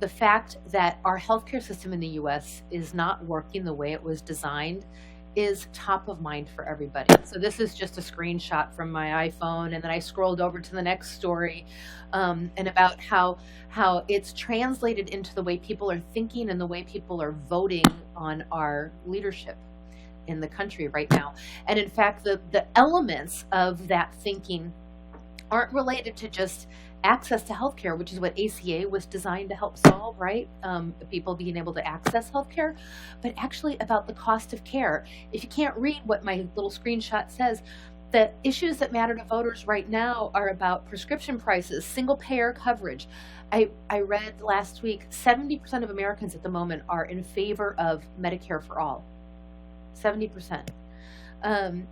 the fact that our healthcare system in the US is not working the way it was designed is top of mind for everybody. So this is just a screenshot from my iPhone, and then I scrolled over to the next story, and about how it's translated into the way people are thinking and the way people are voting on our leadership in the country right now. And in fact, the elements of that thinking aren't related to just access to healthcare, which is what ACA was designed to help solve, right? People being able to access healthcare, but actually about the cost of care. If you can't read what my little screenshot says, the issues that matter to voters right now are about prescription prices, single payer coverage. I read last week, 70% of Americans at the moment are in favor of Medicare for all. 70%.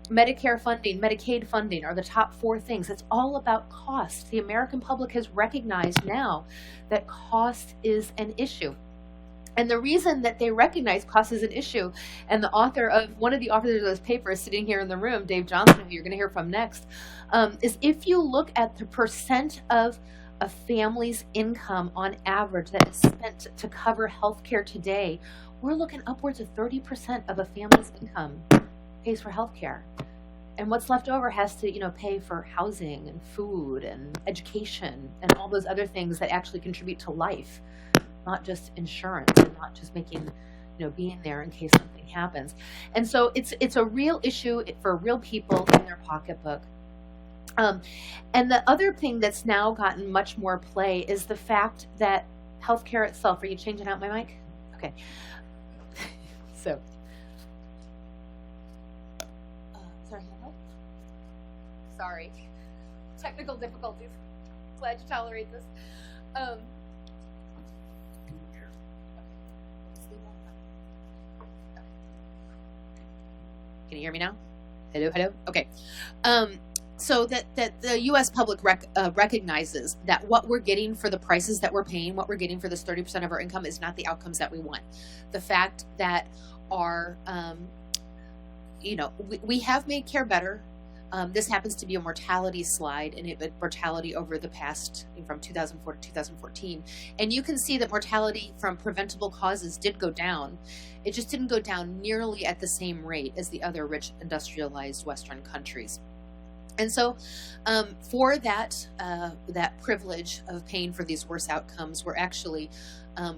Medicare funding, Medicaid funding are the top 4 things. It's all about cost. The American public has recognized now that cost is an issue. And the reason that they recognize cost is an issue, and one of the authors of this paper is sitting here in the room, Dave Johnson, who you're going to hear from next, is if you look at the percent of a family's income on average that is spent to cover healthcare today, we're looking upwards of 30% of a family's income pays for healthcare, and what's left over has to, pay for housing and food and education and all those other things that actually contribute to life, not just insurance and not just making, being there in case something happens. And so it's a real issue for real people in their pocketbook. And the other thing that's now gotten much more play is the fact that healthcare itself. Are you changing out my mic? Okay. So. Sorry, technical difficulties. Glad you tolerate this. Can you hear me now? Hello. Okay. So that the U.S. public recognizes that what we're getting for the prices that we're paying, what we're getting for this 30% of our income, is not the outcomes that we want. The fact that our, we have made care better. This happens to be a mortality slide, and mortality over the past, from 2004 to 2014. And you can see that mortality from preventable causes did go down. It just didn't go down nearly at the same rate as the other rich industrialized Western countries. And so for that privilege of paying for these worse outcomes, we're actually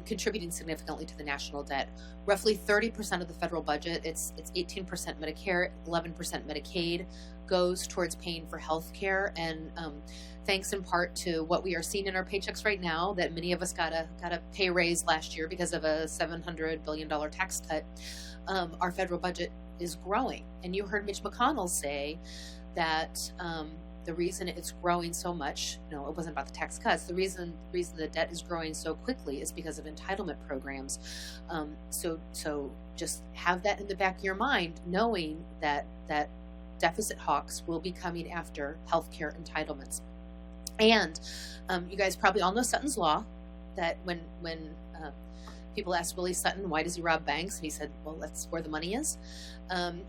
contributing significantly to the national debt. Roughly 30% of the federal budget, it's 18% Medicare, 11% Medicaid, goes towards paying for health care. And thanks in part to what we are seeing in our paychecks right now, that many of us got a pay raise last year because of a $700 billion tax cut, our federal budget is growing. And you heard Mitch McConnell say that the reason it's growing so much, it wasn't about the tax cuts. The reason the debt is growing so quickly is because of entitlement programs. So just have that in the back of your mind, knowing that deficit hawks will be coming after healthcare entitlements. And you guys probably all know Sutton's Law, that when people asked Willie Sutton, why does he rob banks? And he said, well, that's where the money is.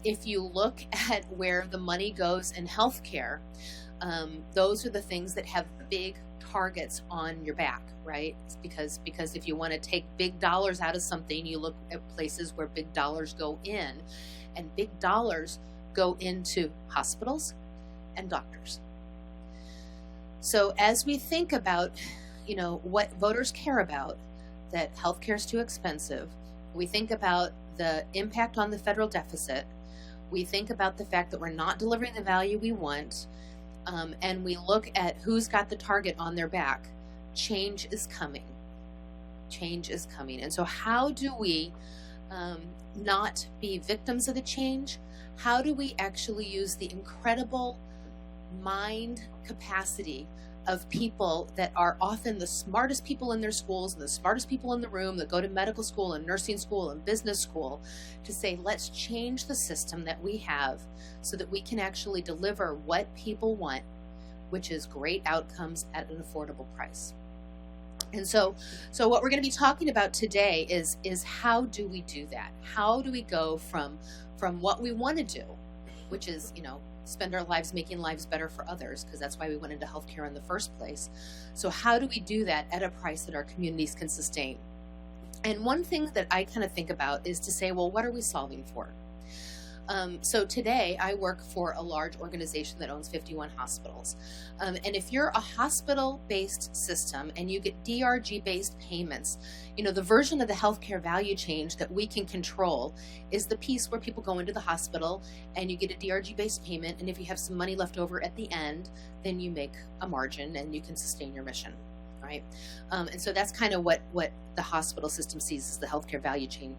If you look at where the money goes in healthcare, those are the things that have big targets on your back, right? It's because if you want to take big dollars out of something, you look at places where big dollars go in, and big dollars go into hospitals and doctors. So as we think about, what voters care about, that healthcare is too expensive, we think about the impact on the federal deficit, we think about the fact that we're not delivering the value we want, and we look at who's got the target on their back. Change is coming. Change is coming. And so how do we not be victims of the change? How do we actually use the incredible mind capacity of people that are often the smartest people in their schools and the smartest people in the room, that go to medical school and nursing school and business school, to say, let's change the system that we have so that we can actually deliver what people want, which is great outcomes at an affordable price. And so what we're going to be talking about today is how do we do that? How do we go from what we want to do, which is, spend our lives making lives better for others, because that's why we went into healthcare in the first place. So how do we do that at a price that our communities can sustain? And one thing that I kind of think about is to say, well, what are we solving for? So today I work for a large organization that owns 51 hospitals. And if you're a hospital-based system and you get DRG-based payments, the version of the healthcare value chain that we can control is the piece where people go into the hospital and you get a DRG-based payment. And if you have some money left over at the end, then you make a margin and you can sustain your mission. Right? And so that's kind of what the hospital system sees as the healthcare value chain.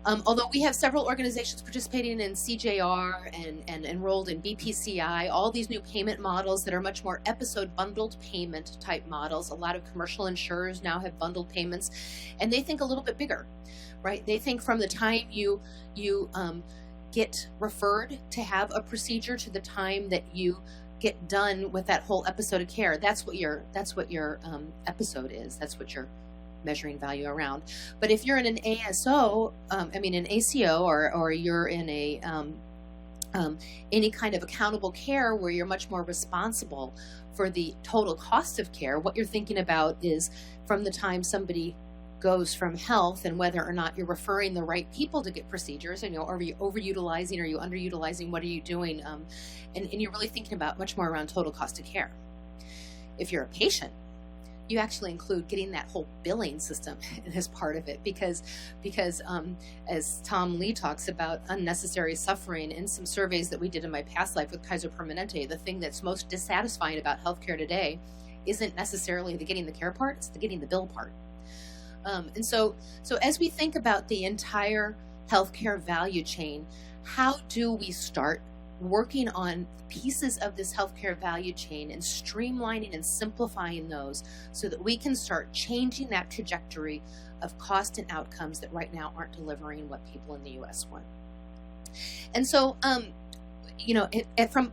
Although we have several organizations participating in CJR and enrolled in BPCI, all these new payment models that are much more episode bundled payment type models. A lot of commercial insurers now have bundled payments, and they think a little bit bigger, right? They think from the time you get referred to have a procedure to the time that you get done with that whole episode of care. That's what your episode is. That's what you're measuring value around. But if you're in an ASO, an ACO, or you're in a any kind of accountable care where you're much more responsible for the total cost of care, what you're thinking about is from the time somebody goes from health and whether or not you're referring the right people to get procedures, and are you overutilizing, are you underutilizing, what are you doing, and you're really thinking about much more around total cost of care. If you're a patient, you actually include getting that whole billing system as part of it, because as Tom Lee talks about unnecessary suffering in some surveys that we did in my past life with Kaiser Permanente, the thing that's most dissatisfying about healthcare today isn't necessarily the getting the care part, it's the getting the bill part. And so as we think about the entire healthcare value chain, how do we start working on pieces of this healthcare value chain and streamlining and simplifying those so that we can start changing that trajectory of cost and outcomes that right now aren't delivering what people in the U.S. want? And so,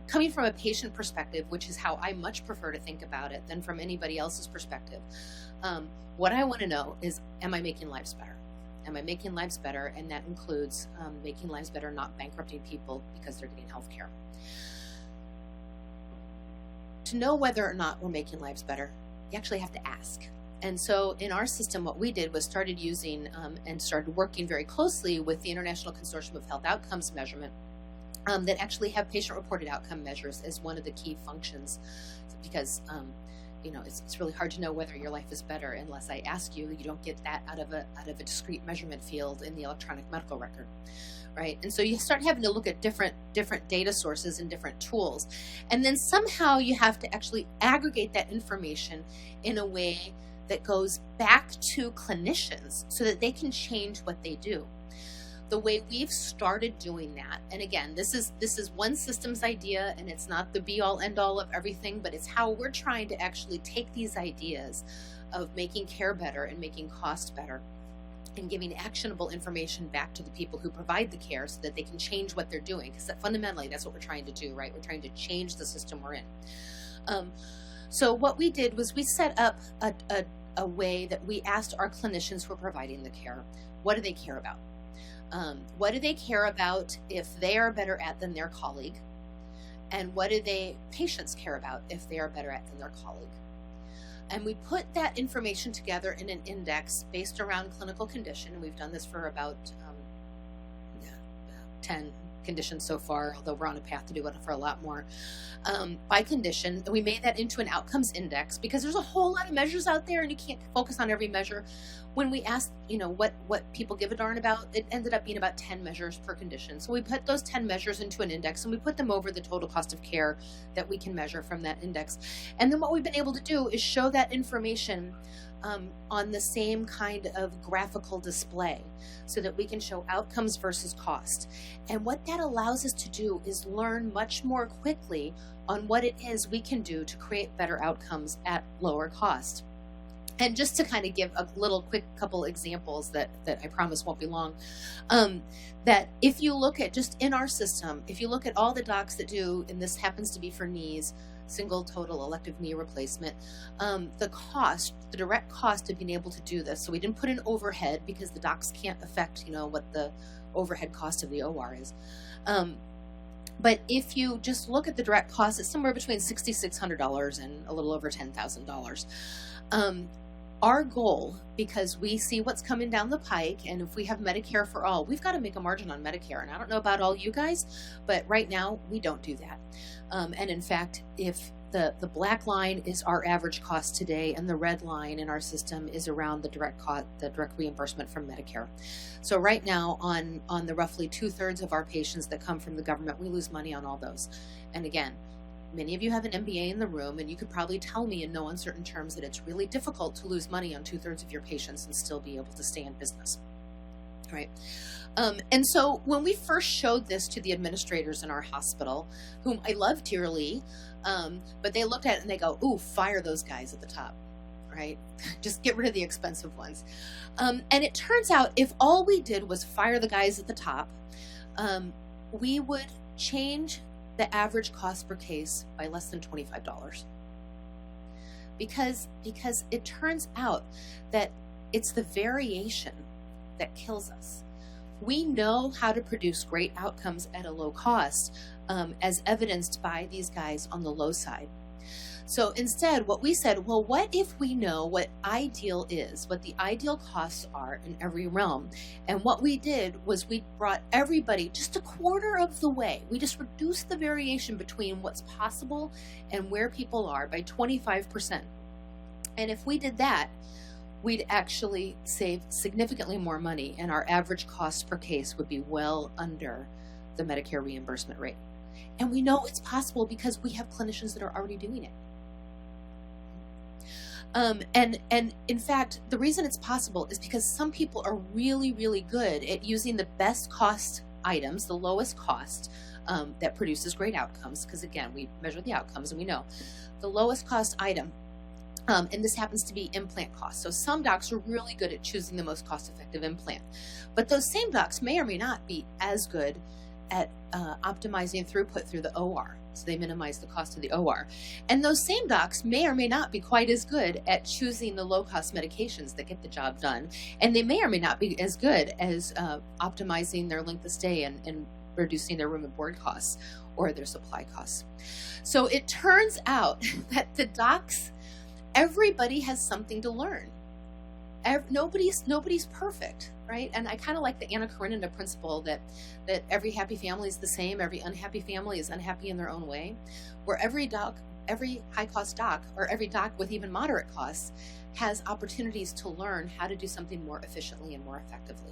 coming from a patient perspective, which is how I much prefer to think about it than from anybody else's perspective, what I want to know is, am I making lives better? Am I making lives better? And that includes making lives better, not bankrupting people because they're getting health care. To know whether or not we're making lives better, you actually have to ask. And so in our system, what we did was started using and started working very closely with the International Consortium of Health Outcomes Measurement that actually have patient-reported outcome measures as one of the key functions, because it's really hard to know whether your life is better unless I ask you. You don't get that out of a discrete measurement field in the electronic medical record, right? And so you start having to look at different data sources and different tools, and then somehow you have to actually aggregate that information in a way that goes back to clinicians so that they can change what they do. The way we've started doing that, and again, this is one system's idea, and it's not the be-all end-all of everything, but it's how we're trying to actually take these ideas of making care better and making cost better and giving actionable information back to the people who provide the care so that they can change what they're doing, because fundamentally that's what we're trying to do, right? We're trying to change the system we're in. So what we did was we set up a way that we asked our clinicians who are providing the care, what do they care about? What do they care about if they are better at than their colleague? And what do patients care about if they are better at than their colleague? And we put that information together in an index based around clinical condition. And we've done this for about 10 conditions so far, although we're on a path to do it for a lot more. By condition, we made that into an outcomes index because there's a whole lot of measures out there and you can't focus on every measure. When we asked, what people give a darn about, it ended up being about 10 measures per condition. So we put those 10 measures into an index and we put them over the total cost of care that we can measure from that index. And then what we've been able to do is show that information on the same kind of graphical display so that we can show outcomes versus cost. And what that allows us to do is learn much more quickly on what it is we can do to create better outcomes at lower cost. And just to kind of give a little quick couple examples that I promise won't be long, that if you look at just in our system, if you look at all the docs that do, and this happens to be for knees, single total elective knee replacement, the direct cost of being able to do this. So we didn't put an overhead because the docs can't affect, what the overhead cost of the OR is. But if you just look at the direct cost, it's somewhere between $6,600 and a little over $10,000. Our goal, because we see what's coming down the pike, and if we have Medicare for all, we've got to make a margin on Medicare. And I don't know about all you guys, but right now we don't do that. And in fact, if the black line is our average cost today, and the red line in our system is around the direct reimbursement from Medicare. So right now, on the roughly 2/3 of our patients that come from the government, we lose money on all those. And again, many of you have an MBA in the room, and you could probably tell me in no uncertain terms that it's really difficult to lose money on 2/3 of your patients and still be able to stay in business. All right. And so when we first showed this to the administrators in our hospital, whom I love dearly, but they looked at it and they go, ooh, fire those guys at the top, right? Just get rid of the expensive ones. And it turns out if all we did was fire the guys at the top, we would change the average cost per case by less than $25. Because it turns out that it's the variation that kills us. We know how to produce great outcomes at a low cost, as evidenced by these guys on the low side. So instead, what we said, well, what if we know what ideal is, what the ideal costs are in every realm? And what we did was we brought everybody just a quarter of the way. We just reduced the variation between what's possible and where people are by 25%. And if we did that, we'd actually save significantly more money, and our average cost per case would be well under the Medicare reimbursement rate. And we know it's possible because we have clinicians that are already doing it. And in fact, the reason it's possible is because some people are really, really good at using the best cost items, the lowest cost, that produces great outcomes. Because again, we measure the outcomes and we know the lowest cost item, and this happens to be implant cost. So some docs are really good at choosing the most cost-effective implant, but those same docs may or may not be as good at optimizing throughput through the OR. So they minimize the cost of the OR. And those same docs may or may not be quite as good at choosing the low-cost medications that get the job done. And they may or may not be as good as optimizing their length of stay and reducing their room and board costs or their supply costs. So it turns out that the docs, everybody has something to learn. Nobody's perfect, right? And I kind of like the Anna Karenina principle that every happy family is the same, every unhappy family is unhappy in their own way, where every high-cost doc, or every doc with even moderate costs, has opportunities to learn how to do something more efficiently and more effectively.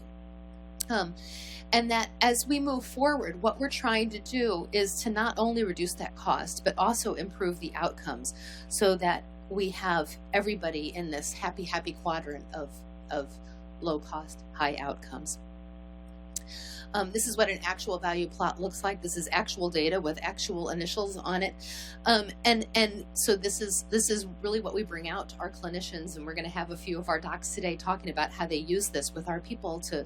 And that as we move forward, what we're trying to do is to not only reduce that cost, but also improve the outcomes so that we have everybody in this happy quadrant of low cost, high outcomes. This is what an actual value plot looks like. This is actual data with actual initials on it. And so this is really what we bring out to our clinicians, and we're going to have a few of our docs today talking about how they use this with our people to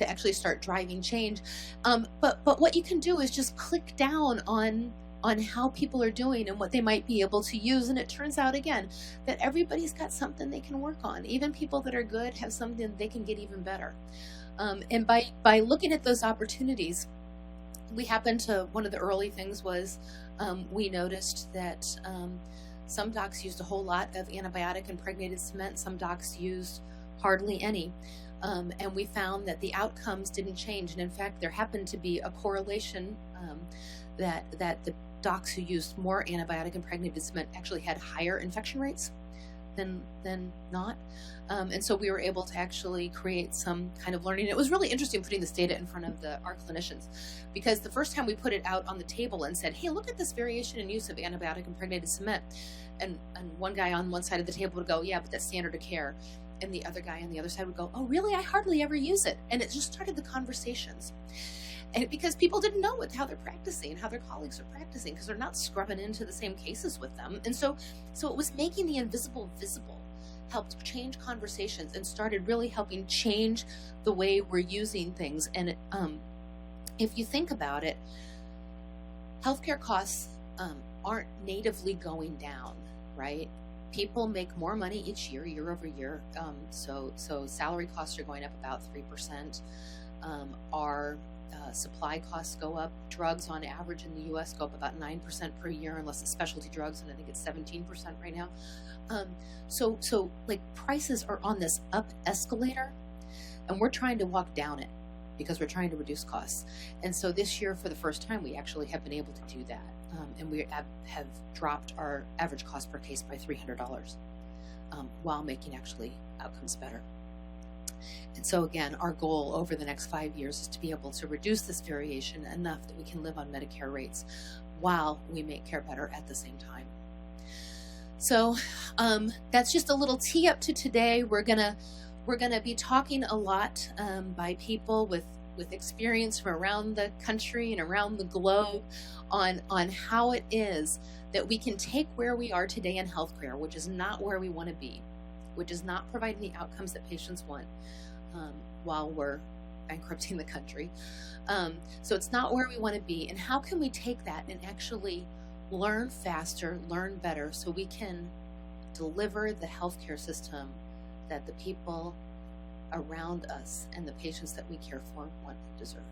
actually start driving change. But what you can do is just click down on how people are doing and what they might be able to use. And it turns out, again, that everybody's got something they can work on. Even people that are good have something they can get even better. And by looking at those opportunities, we happened to, one of the early things was we noticed that some docs used a whole lot of antibiotic impregnated cement. Some docs used hardly any. And we found that the outcomes didn't change. And in fact, there happened to be a correlation that the docs who used more antibiotic impregnated cement actually had higher infection rates than not. And so we were able to actually create some kind of learning. It was really interesting putting this data in front of our clinicians, because the first time we put it out on the table and said, hey, look at this variation in use of antibiotic impregnated cement. And one guy on one side of the table would go, yeah, but that's standard of care. And the other guy on the other side would go, oh, really? I hardly ever use it. And it just started the conversations. And because people didn't know how they're practicing, how their colleagues are practicing, because they're not scrubbing into the same cases with them. And so it was making the invisible visible, helped change conversations, and started really helping change the way we're using things. And if you think about it, healthcare costs aren't natively going down, right? People make more money each year, year over year. So salary costs are going up about 3%. Our supply costs go up. Drugs on average in the U.S. go up about 9% per year, unless it's specialty drugs, and I think it's 17% right now. So like prices are on this up escalator, and we're trying to walk down it because we're trying to reduce costs. And so this year, for the first time, we actually have been able to do that, and we have dropped our average cost per case by $300 while making actually outcomes better. And so again, our goal over the next 5 years is to be able to reduce this variation enough that we can live on Medicare rates while we make care better at the same time. So that's just a little tee up to today. We're gonna be talking a lot by people with experience from around the country and around the globe on how it is that we can take where we are today in healthcare, which is not where we want to be, which is not providing the outcomes that patients want, while we're bankrupting the country. So it's not where we want to be. And how can we take that and actually learn faster, learn better, so we can deliver the healthcare system that the people around us and the patients that we care for want and deserve?